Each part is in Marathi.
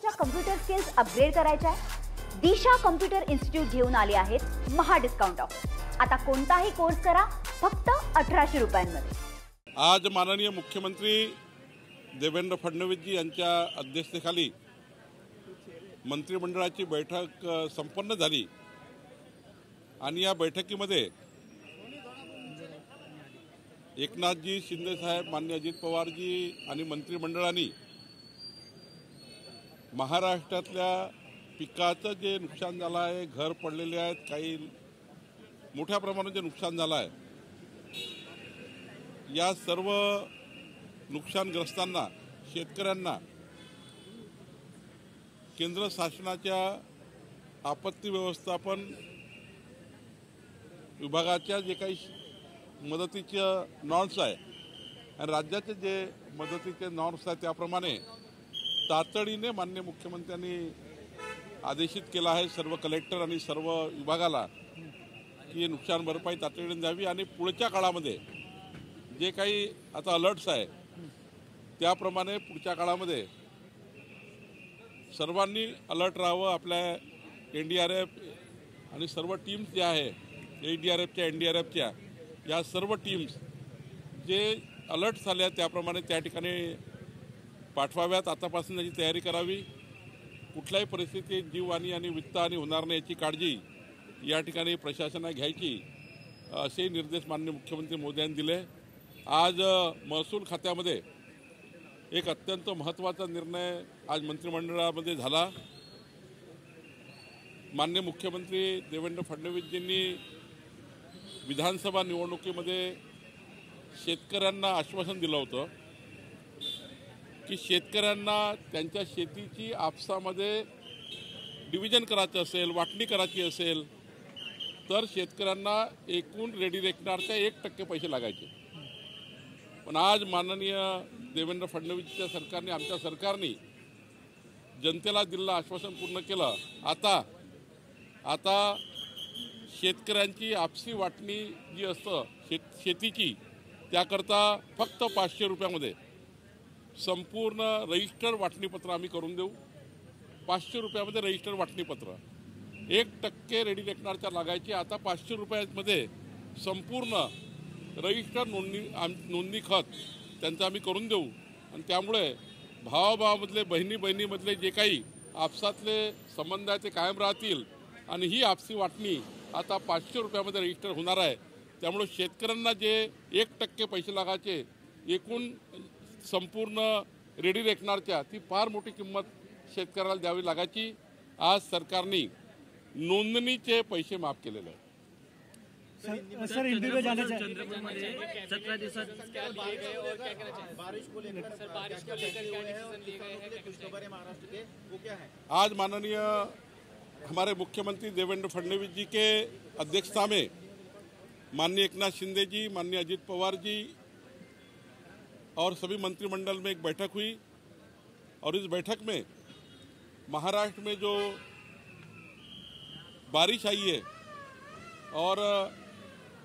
तुमच्या कम्प्युटर स्किल्स अपग्रेड करायच्या आहे? दिशा कम्प्युटर इन्स्टिट्यूट घेऊन आले आहेत महा डिस्काउंट ऑफर। आता कोणताही कोर्स करा फक्त 1800 रुपयांमध्ये। आज माननीय मुख्यमंत्री देवेंद्र फडणवीसजी यांच्या अध्यक्षतेखाली मंत्रिमंडळाची बैठक संपन्न झाली आणि या बैठकीमध्ये एकनाथजी शिंदे साहेब, माननीय अजित पवारजी आणि मंत्रिमंडळाने महाराष्ट्रातल्या पिकाचं जे नुकसान झालं आहे, घर पडलेले आहेत, काही मोठ्या प्रमाणात जे नुकसान झालं आहे, या सर्व नुकसानग्रस्तांना, शेतकऱ्यांना केंद्र शासनाच्या आपत्ती व्यवस्थापन विभागाच्या जे काही मदतीचे नॉर्म्स आहे आणि राज्याचे जे मदतीचे नॉर्म्स आहेत त्याप्रमाणे तातडीने माननीय मुख्यमंत्र्यांनी आदेशित केला आहे सर्व कलेक्टर आणि सर्व विभागाला की नुकसान भरपाई तातडीने द्यावी आणि पुढच्या काळामध्ये जे काही आता अलर्ट्स आहे त्याप्रमाणे पुढच्या काळामध्ये सर्वांनी अलर्ट राहावं। आपल्या NDRF आणि सर्व टीम्स ज्या आहे ADRFच्या NDRFच्या या सर्व टीम्स जे अलर्ट झाल्या त्याप्रमाणे त्या ठिकाणी पाठवाव्यात। आतापासून याची तयारी करावी। कुठल्याही परिस्थितीत जीवहानी आणि वित्तहानी होणार नाही याची काळजी या ठिकाणी प्रशासनाने घ्यायची असे निर्देश माननीय मुख्यमंत्री मोदी यांनी दिले। आज महसूल खात्यामध्ये एक अत्यंत महत्त्वाचा निर्णय आज मंत्रिमंडळामध्ये झाला। माननीय मुख्यमंत्री देवेंद्र फडणवीसजींनी विधानसभा निवडणुकीमध्ये शेतकऱ्यांना आश्वासन दिलं होतं की शेतकऱ्यांना त्यांच्या शेतीची आपसामध्ये डिव्हिजन करायचं असेल, वाटणी करायची असेल तर शेतकऱ्यांना एकूण रेडी रेकनरच्या 1% पैसे लागायचे। पण आज माननीय देवेंद्र फडणवीसच्या सरकारने, आमच्या सरकारने जनतेला दिलेलं आश्वासन पूर्ण केलं। आता शेतकऱ्यांची आपसी वाटणी जी असतं शेतीची त्याकरता फक्त 500 रुपयामध्ये संपूर्ण रजिस्टर वाटणीपत्र आम्ही करून देऊ। 500 रुपयामध्ये रजिस्टर वाटणीपत्र, 1% रेडी रेकनरच्या लागायची, आता 500 रुपयामध्ये संपूर्ण रजिस्टर नोंदणी खत त्यांचं आम्ही करून देऊ। आणि त्यामुळे भावाभावामधले, बहिणीमधले जे काही आपसातले संबंध आहेत ते कायम राहतील आणि ही आपसी वाटणी आता 500 रुपयामध्ये रजिस्टर होणार आहे। त्यामुळे शेतकऱ्यांना जे 1% पैसे लागायचे एकूण संपूर्ण रेडी रेकनरच्या ती फार मोठी किंमत शेतकऱ्याला द्यावी लागायची। आज सरकारने नोंदणीचे पैसे माफ केलेले आहेत। सर इंडिया जाने चंद्रपुरमध्ये 17 दिवसात बारिश को लेकर महाराष्ट्र के वो क्या है? आज माननीय हमारे मुख्यमंत्री देवेंद्र फडणवीस जी के अध्यक्षता में माननीय एकनाथ शिंदे जी, माननीय अजित पवार जी और सभी मंत्रिमंडल में एक बैठक हुई और इस बैठक में महाराष्ट्र में जो बारिश आई है और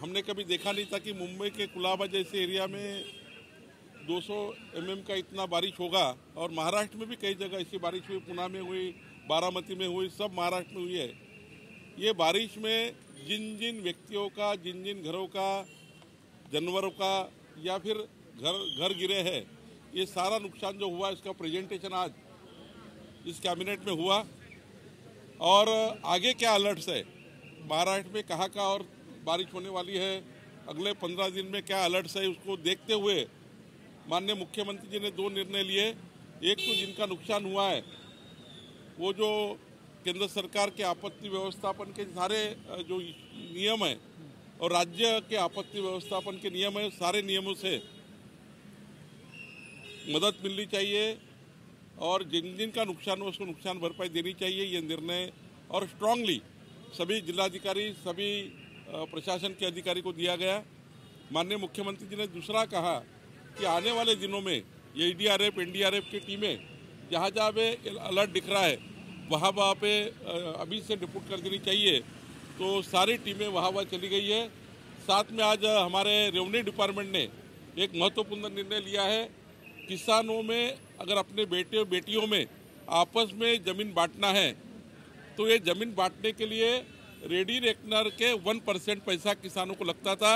हमने कभी देखा नहीं था कि मुंबई के कुलाबा जैसे एरिया में 200 mm का इतना बारिश होगा। और महाराष्ट्र में भी कई जगह ऐसी बारिश हुई, पुणे में हुई, बारामती में हुई, सब महाराष्ट्र में हुई है। ये बारिश में जिन जिन व्यक्तियों का, जिन जिन घरों का, जानवरों का या फिर घर गिरे हैं, ये सारा नुकसान जो हुआ इसका प्रेजेंटेशन आज इस कैबिनेट में हुआ। और आगे क्या अलर्ट्स है, महाराष्ट्र में कहाँ और बारिश होने वाली है, अगले 15 दिन में क्या अलर्ट्स है, उसको देखते हुए माननीय मुख्यमंत्री जी ने 2 निर्णय लिए। एक तो जिनका नुकसान हुआ है वो जो केंद्र सरकार के आपत्ति व्यवस्थापन के सारे जो नियम है और राज्य के आपत्ति व्यवस्थापन के नियम है, सारे नियमों से मदद मिलनी चाहिए और जिन जिन का नुकसान हो उसको नुकसान भरपाई देनी चाहिए। ये निर्णय और स्ट्रांगली सभी जिलाधिकारी, सभी प्रशासन के अधिकारी को दिया गया। माननीय मुख्यमंत्री जी ने दूसरा कहा कि आने वाले दिनों में ADRF, NDRF की टीमें जहाँ जहाँ पे अलर्ट दिख रहा है वहाँ पे अभी से डिप्यूट कर देनी चाहिए। तो सारी टीमें वहाँ चली गई है। साथ में आज हमारे रेवेन्यू डिपार्टमेंट ने एक महत्वपूर्ण निर्णय लिया है। किसानों में अगर अपने बेटे और बेटियों में आपस में जमीन बांटना है तो ये जमीन बांटने के लिए रेडी रेकनर के 1% पैसा किसानों को लगता था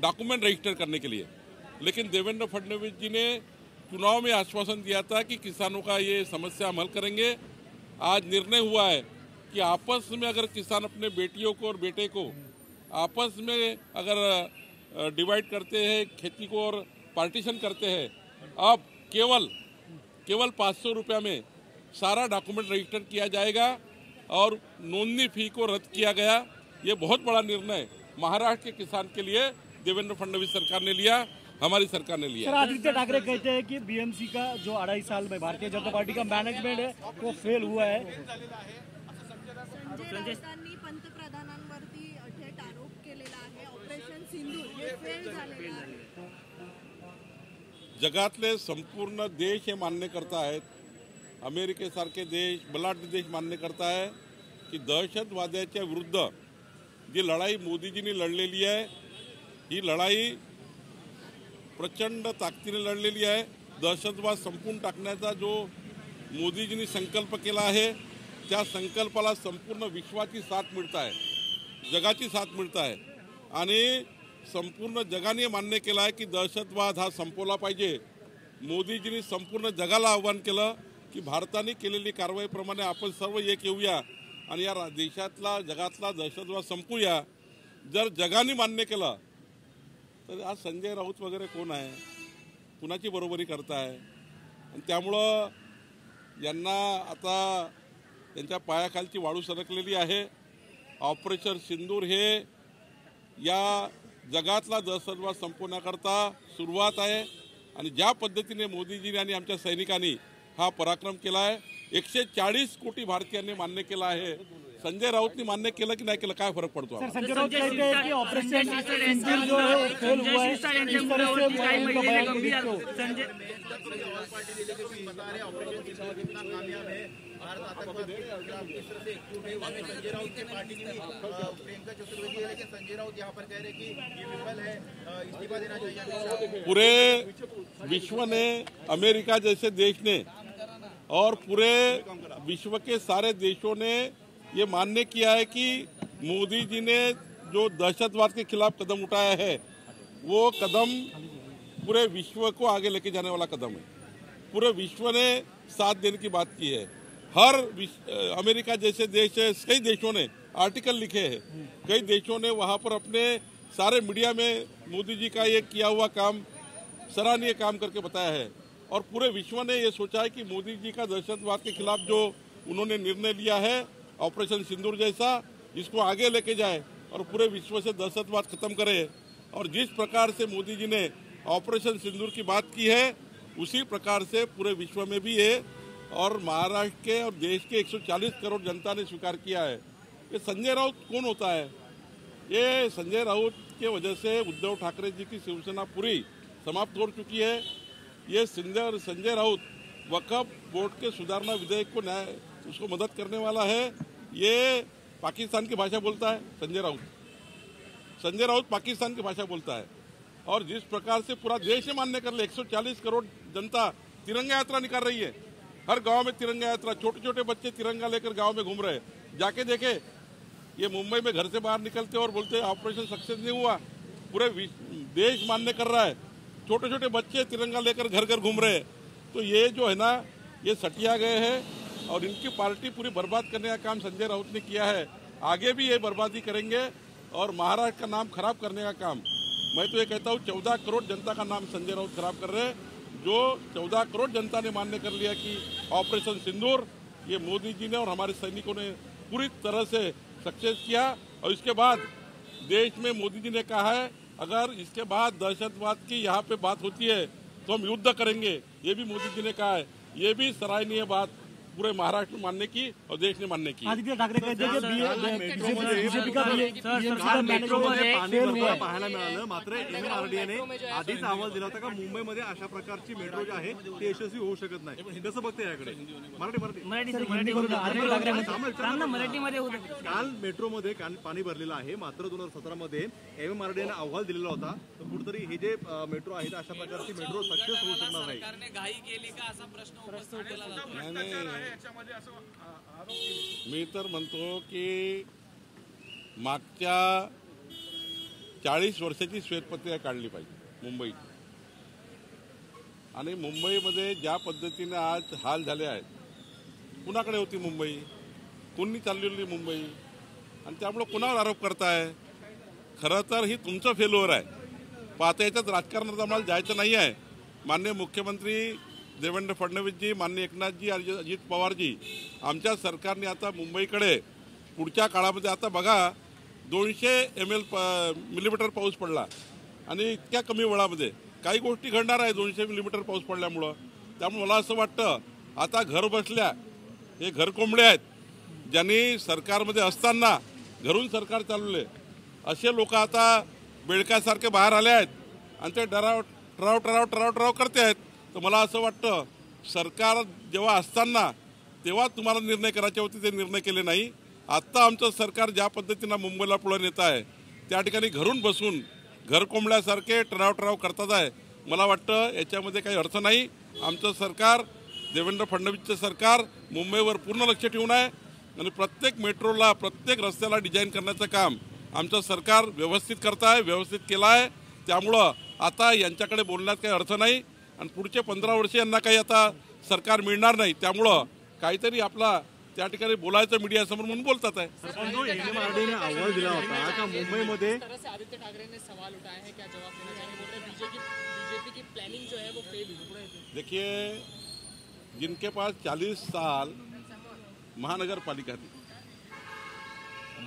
डॉक्यूमेंट रजिस्टर करने के लिए। लेकिन देवेंद्र फडणवीस जी ने चुनाव में आश्वासन दिया था कि किसानों का ये समस्या हम हल करेंगे। आज निर्णय हुआ है कि आपस में अगर किसान अपने बेटियों को और बेटे को आपस में अगर डिवाइड करते हैं खेती को और पार्टीशन करते हैं, अब केवल 500 रुपया में सारा डॉक्यूमेंट रजिस्टर किया जाएगा और नोंदनी फी को रद्द किया गया। ये बहुत बड़ा निर्णय महाराष्ट्र के किसान के लिए देवेंद्र फडणवीस सरकार ने लिया, हमारी सरकार ने लिया। सर, आदित्य ठाकरे कहते हैं कि बीएमसी का जो 2.5 साल में भारतीय जनता पार्टी का मैनेजमेंट है वो फेल हुआ है। संजय राऊतांनी पंतप्रधानांवरती थेट आरोप केलेला आहे, ऑपरेशन सिंधूर हे फेल झालेलं आहे। जगातले संपूर्ण देश हे मान्य करता आहेत, अमेरिकेसारखे देश, बलाढ्य देश मान्य करता है की दहशतवादाच्या विरुद्ध जी लढाई मोदीजींनी लढलेली आहे ही लढाई प्रचंड ताकदीने लढलेली आहे। दहशतवाद संपून टाकण्याचा जो मोदीजींनी संकल्प केला आहे त्या संकल्पाला संपूर्ण विश्वाची साथ मिळत आहे, जगाची साथ मिळत आहे आणि संपूर्ण जगाने मान्य केला आहे की दहशतवाद हा संपवला पाहिजे। मोदीजींनी संपूर्ण जगाला आव्हान केलं की भारताने केलेली कारवाईप्रमाणे आपण सर्व एक येऊया आणि या देशातला जगातला दहशतवाद संपूया। जर जगाने मान्य केलं तर आज संजय राऊत वगैरे कोण आहे, कुणाची बरोबरी करताय? आणि त्यामुळं यांना आता त्यांच्या पायाखालची वाळू सरकलेली आहे। ऑपरेशन सिंदूर हे या जगातला दहशतवाद संपवण्याकरता सुरुवात आहे आणि ज्या पद्धतीने मोदीजींनी आणि आमच्या सैनिकांनी हा पराक्रम केला आहे, 140 कोटी भारतीयांनी मान्य केला आहे। संजय राऊतनी मान्य केलं की नाही केलं काय फरक पडतो? सर, संजय राउत कहते हैं कि ऑपरेशन सिंदूर जो है वो फेल हुआ है। इस तरह से उनका बयान को देखते हो। पार्टी बता रहे ऑपरेशन सिंदूर कितना कामयाब है, भारत आतंकवाद के खिलाफ किस तरह से एकजुट है। वहाँ पे संजय राउत की पार्टी की प्रियंका चतुर्वेदी है, लेकिन संजय राउत यहाँ पर कह रहे कि ये विफल है, इस्तीफा देना चाहिए। पूरे विश्व ने, अमेरिका जैसे देश ने और पूरे विश्व के सारे देशों ने ये मान्य किया है कि मोदी जी ने जो दहशतवाद के खिलाफ कदम उठाया है वो कदम पूरे विश्व को आगे लेके जाने वाला कदम है। पूरे विश्व ने साथ देने की बात की है। हर अमेरिका जैसे देश है, कई देशों ने आर्टिकल लिखे हैं, कई देशों ने वहाँ पर अपने सारे मीडिया में मोदी जी का ये किया हुआ काम, सराहनीय काम करके बताया है। और पूरे विश्व ने ये सोचा है कि मोदी जी का दहशतवाद के खिलाफ जो उन्होंने निर्णय लिया है ऑपरेशन सिंदूर जैसा, इसको आगे लेके जाए और पूरे विश्व से दहशतवाद खत्म करे। और जिस प्रकार से मोदी जी ने ऑपरेशन सिंदूर की बात की है उसी प्रकार से पूरे विश्व में भी है और महाराष्ट्र के और देश के 140 करोड़ जनता ने स्वीकार किया है। ये संजय राउत कौन होता है? ये संजय राउत के वजह से उद्धव ठाकरे जी की शिवसेना पूरी समाप्त हो चुकी है। ये संजय राउत वक्फ बोर्ड के सुधारना विधेयक को उसको मदद करने वाला है। ये पाकिस्तान की भाषा बोलता है संजय राउत पाकिस्तान की भाषा बोलता है। और जिस प्रकार से पूरा देश मान्य कर ले, 140 करोड़ जनता तिरंगा यात्रा निकाल रही है, हर गांव में तिरंगा यात्रा, छोटे छोटे बच्चे तिरंगा लेकर गांव में घूम रहे हैं। जाके देखे, ये मुंबई में घर से बाहर निकलते और बोलते ऑपरेशन सक्सेस नहीं हुआ, पूरे देश मान्य कर रहा है, छोटे छोटे बच्चे तिरंगा लेकर घर घर घूम रहे हैं। तो ये जो है ना, ये सटिया गए हैं और इनकी पार्टी पूरी बर्बाद करने का काम संजय राउत ने किया है। आगे भी ये बर्बादी करेंगे और महाराष्ट्र का नाम खराब करने का काम, मैं तो ये कहता हूँ 14 करोड़ जनता का नाम संजय राउत खराब कर रहे हैं। जो 14 करोड़ जनता ने मान्य कर लिया कि ऑपरेशन सिंदूर ये मोदी जी ने और हमारे सैनिकों ने पूरी तरह से सक्सेस किया। और इसके बाद देश में मोदी जी ने कहा है अगर इसके बाद दहशतवाद की यहाँ पे बात होती है तो हम युद्ध करेंगे, ये भी मोदी जी ने कहा है। ये भी सराहनीय बात पूरे महाराष्ट्र मानने की और देश ने मानने की। आदित्य ठाकरे कहते हैं बीजेपी का पाणी भरताना पाहायला मिळालं, मात्र MMRDA ने आधीच अहवाल दिला होता का मुंबईमध्ये अशा प्रकारची मेट्रो जी आहे ती यशस्वी होऊ शकत नाही. कसं बघते याकडे? काल मेट्रोमध्ये पाणी भरलेलं आहे, मात्र 2017 मध्ये MMRDA ने अहवाल दिलेला होता. तर कुठेतरी हे जे मेट्रो आहेत अशा प्रकारची मेट्रो सक्सेस होऊ शकणार नाही. मी तर म्हणतो की मागच्या 40 वर्षाची श्वेतपत्रिका काढली पाहिजे मुंबईची. आणि मुंबईमध्ये ज्या पद्धतीने आज हाल झाले आहेत, कुणाकडे होती मुंबई, कोणी चाललेली मुंबई, आणि त्यामुळे कुणावर आरोप करताय? खरं तर ही तुमचं फेल्युअर आहे. पाहता याच्यात राजकारणात आम्हाला जायचं नाही आहे. माननीय मुख्यमंत्री देवेंद्र फडणवीसजी, माननीय एकनाथजी, अजित पवारजी, आमच्या सरकारने आता मुंबईकडे पुढच्या काळामध्ये आता बघा 200 मिलीमीटर पाऊस पडला आणि इतक्या कमी वेळामध्ये काही गोष्टी घडणार आहे 200 मिलीमीटर पाऊस पडल्यामुळं. त्यामुळे मला असं वाटतं आता घर बसल्या हे घरकोंबडे आहेत, ज्यांनी सरकारमध्ये असताना घरून सरकार चालवले असे लोक आता बेडकासारखे बाहेर आले आहेत आणि ते टराव करते आहेत. तर मला असं वाटतं सरकार जेव्हा असताना तेव्हा तुम्हाला निर्णय करायचे होते, ते निर्णय केले नाही. आत्ता आमचं सरकार ज्या पद्धतीनं मुंबईला पुढे नेत आहे त्या ठिकाणी घरून बसून घरकोंबड्यासारखे टराव करतात आहे. मला वाटतं याच्यामध्ये काही अर्थ नाही. आमचं सरकार, देवेंद्र फडणवीसचं सरकार मुंबईवर पूर्ण लक्ष ठेवून आहे आणि प्रत्येक मेट्रोला, प्रत्येक रस्त्याला डिझाईन करण्याचं काम आमचं सरकार व्यवस्थित करत आहे, व्यवस्थित केलं आहे. त्यामुळं आता यांच्याकडे बोलण्यात काही अर्थ नाही आणि पुढचे 15 वर्ष यांना काही आता सरकार मिळणार नाही. त्यामुळं काहीतरी आपला त्या ठिकाणी बोलायचं मीडियासमोर म्हणून बोलतात आहे. MMRDA ने अहवाल दिला होता का मुंबईमध्ये आदित्य ठाकरे ने सवाल उठाया है, क्या जवाब देना चाहेंगे? बोल रहे बीजेपी की प्लानिंग जो है वो फेल हुई. देखिए, जिनके पास 40 साल महानगर पालिका थी,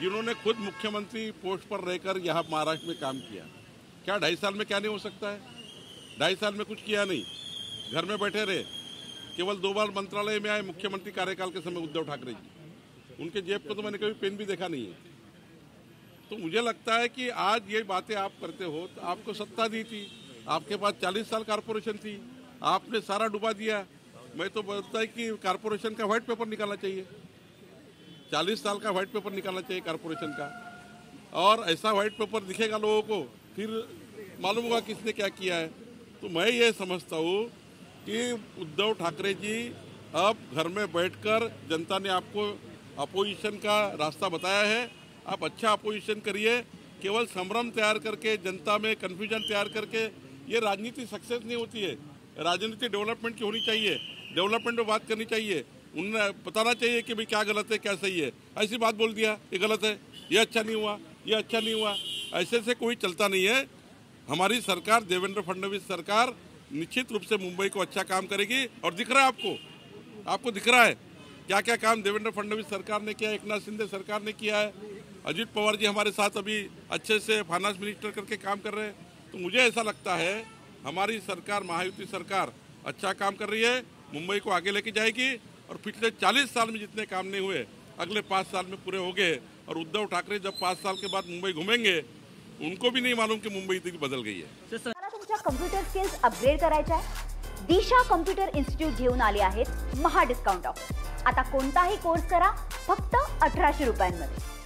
जिन्होंने खुद मुख्यमंत्री पोस्ट पर रहकर यहाँ महाराष्ट्र में काम किया, क्या 2.5 साल में क्या नहीं हो सकता है? 2.5 साल में कुछ किया नहीं, घर में बैठे रहे. केवल 2 बार मंत्रालय में आए मुख्यमंत्री कार्यकाल के समय उद्धव ठाकरे जी. उनके जेब को तो मैंने कभी पेन भी देखा नहीं है. तो मुझे लगता है कि आज ये बातें आप करते हो, तो आपको सत्ता दी थी, आपके पास 40 साल कारपोरेशन थी, आपने सारा डुबा दिया. मैं तो बोलता है कि कारपोरेशन का व्हाइट पेपर निकालना चाहिए, 40 साल का व्हाइट पेपर निकालना चाहिए कारपोरेशन का. और ऐसा व्हाइट पेपर दिखेगा लोगों को, फिर मालूम होगा किसने क्या किया है. तो मैं ये समझता हूँ कि उद्धव ठाकरे जी अब घर में बैठकर, जनता ने आपको अपोजिशन का रास्ता बताया है, आप अच्छा अपोजिशन करिए. केवल संभ्रम तैयार करके, जनता में कन्फ्यूजन तैयार करके ये राजनीति सक्सेस नहीं होती है. राजनीति डेवलपमेंट की होनी चाहिए, डेवलपमेंट में बात करनी चाहिए. उन्हें बताना चाहिए कि भाई क्या गलत है, क्या सही है. ऐसी बात बोल दिया ये गलत है, ये अच्छा नहीं हुआ, ये अच्छा नहीं हुआ, ऐसे से कोई चलता नहीं है. हमारी सरकार, देवेंद्र फडणवीस सरकार निश्चित रूप से मुंबई को अच्छा काम करेगी. और दिख रहा है आपको दिख रहा है क्या क्या काम देवेंद्र फडणवीस सरकार ने किया, एकनाथ शिंदे सरकार ने किया है. अजित पवार जी हमारे साथ अभी अच्छे से फाइनेंस मिनिस्टर करके काम कर रहे हैं. तो मुझे ऐसा लगता है हमारी सरकार, महायुति सरकार अच्छा काम कर रही है, मुंबई को आगे लेके जाएगी. और पिछले 40 साल में जितने काम नहीं हुए अगले 5 साल में पूरे हो गए. और उद्धव ठाकरे जब 5 साल के बाद मुंबई घूमेंगे, उनको भी नहीं मालूम कि मुंबई इतनी बदल गई है. मला तुमच्या कम्प्युटर स्किल्स अपग्रेड करायच्या आहे? दिशा कम्प्युटर इन्स्टिट्यूट घेऊन आले आहेत महा डिस्काउंट ऑफ. आता कोणताही कोर्स करा फक्त 1800 रुपयांमध्ये.